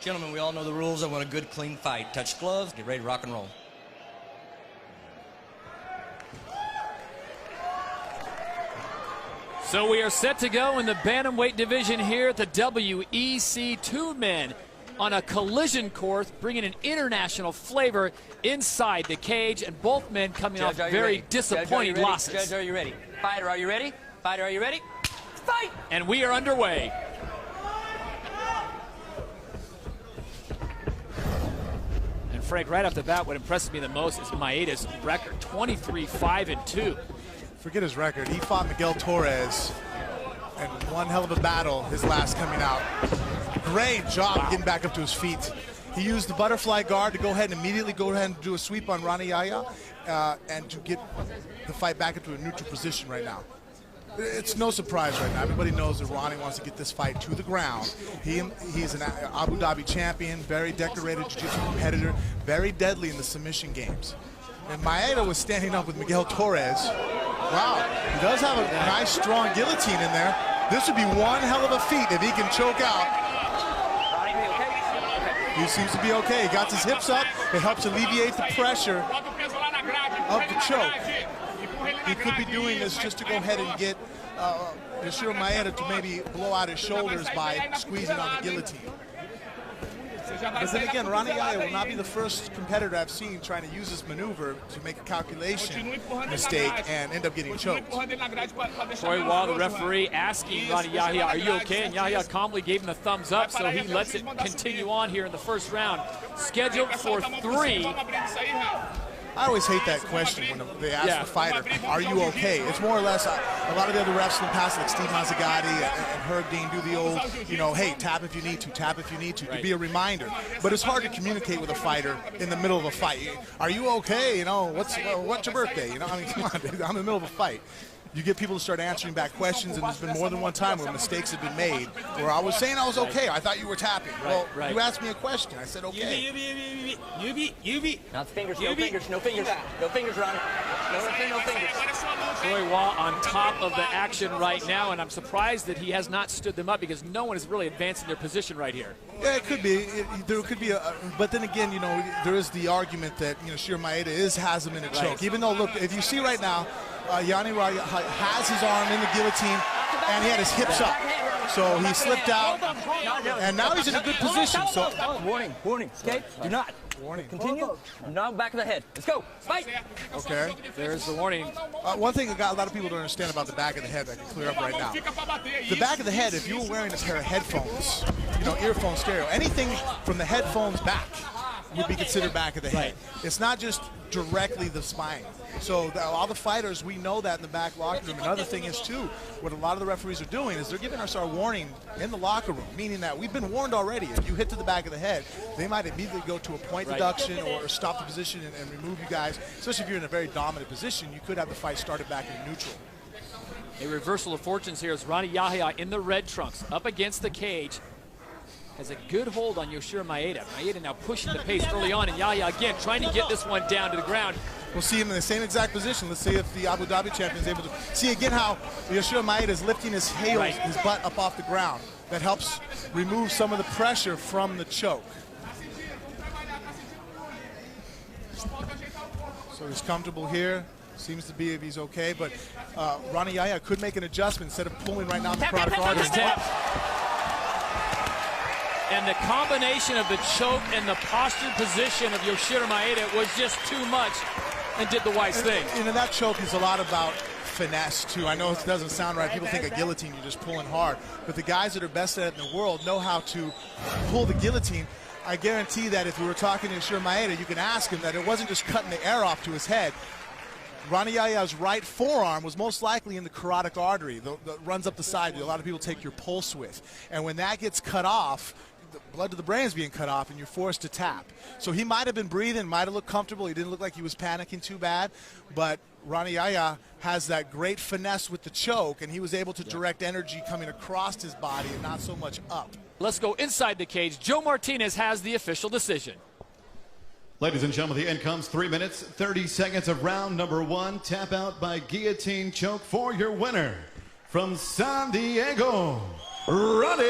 Gentlemen, we all know the rules. I want a good, clean fight. Touch gloves, get ready to rock and roll. So we are set to go in the bantamweight division here at the WEC. Two men on a collision course, bringing an international flavor inside the cage, and both men coming off very disappointing losses. Judge, are you ready? Fighter, are you ready? Fighter, are you ready? Fight! And we are underway. And Frank, right off the bat, what impresses me the most is Maeda's record, 23-5-2. Forget his record. He fought Miguel Torres and one hell of a battle his last coming out. Great job getting back up to his feet. He used the butterfly guard to go ahead and immediately do a sweep on Rani Yahya and to get the fight back into a neutral position right now. It's no surprise right now. Everybody knows that Rani wants to get this fight to the ground. He's an Abu Dhabi champion, very decorated jiu-jitsu competitor, very deadly in the submission games. And Maeda was standing up with Miguel Torres. Wow, he does have a nice, strong guillotine in there. This would be one hell of a feat if he can choke out. He seems to be okay. He got his hips up. It helps alleviate the pressure of the choke. He could be doing this just to go ahead and get Yoshiro Maeda to maybe blow out his shoulders by squeezing on the guillotine. But then again, Rani Yahya will not be the first competitor I've seen trying to use this maneuver to make a calculation mistake and end up getting choked. Troy Wall, the referee, asking Rani Yahya, are you okay? And Yahya calmly gave him the thumbs up, so he lets it continue on here in the first round. Scheduled for 3. I always hate that question when they ask the fighter, are you okay? It's more or less, a lot of the other refs in the past, like Steve Mazzagatti and Herb Dean, do the old, you know, hey, tap if you need to, tap if you need to be a reminder. But it's hard to communicate with a fighter in the middle of a fight. Are you okay? You know, what's your birthday? You know, I mean, come on, dude, I'm in the middle of a fight. You get people to start answering back questions, and there's been more than one time where mistakes have been made, where I was saying I was okay. I thought you were tapping. Well, you asked me a question. I said okay. Yubi. Not fingers, no fingers, no fingers. No fingers, Ronnie. No fingers. Troy Wall on top of the action right now, and I'm surprised that he has not stood them up because no one is really advancing their position right here. Yeah, it could be. There could be but then again, you know, there is the argument that, you know, Yoshiro Maeda has him in a choke. Even though, look, if you see right now, Rani Yahya has his arm in the guillotine, and he had his hips up. So he slipped out, and now he's in a good position. So warning, okay? Do not. Warning. Continue. No, back of the head. Let's go. Fight. Okay. There's the warning. One thing a lot of people don't understand about the back of the head that I can clear up right now. The back of the head, if you were wearing a pair of headphones, you know, earphone stereo, anything from the headphones back would be considered back of the head. It's not just directly the spine. So all the fighters, we know that in the back locker room. Another thing is, too, what a lot of the referees are doing is they're giving us our warning in the locker room, meaning that we've been warned already. If you hit to the back of the head, they might immediately go to a point deduction or stop the position and remove you guys. Especially if you're in a very dominant position, you could have the fight started back in neutral. A reversal of fortunes here as Rani Yahya in the red trunks up against the cage. Has a good hold on Yoshiro Maeda. Maeda now pushing the pace early on, and Yahya again trying to get this one down to the ground. We'll see him in the same exact position. Let's see if the Abu Dhabi champion is able to see again how Yoshiro Maeda is lifting his heels, his butt up off the ground. That helps remove some of the pressure from the choke. So he's comfortable here. Seems to be if he's okay, but Rani Yahya could make an adjustment instead of pulling right now the carotid artery. And the combination of the choke and the postured position of Yoshiro Maeda was just too much and did the wise thing. You know, that choke is a lot about finesse, too. I know it doesn't sound right. People think a guillotine, you're just pulling hard. But the guys that are best at it in the world know how to pull the guillotine. I guarantee that if we were talking to Yoshiro Maeda, you can ask him that it wasn't just cutting the air off to his head. Rani Yahya's right forearm was most likely in the carotid artery that runs up the side that a lot of people take your pulse with. And when that gets cut off, the blood to the brain is being cut off and you're forced to tap. So he might have been breathing, might have looked comfortable. He didn't look like he was panicking too bad. But Rani Yahya has that great finesse with the choke, and he was able to direct energy coming across his body and not so much up. Let's go inside the cage. Joe Martinez has the official decision. Ladies and gentlemen, the end comes 3 minutes, 30 seconds of round number 1. Tap out by guillotine choke for your winner. From San Diego, Rani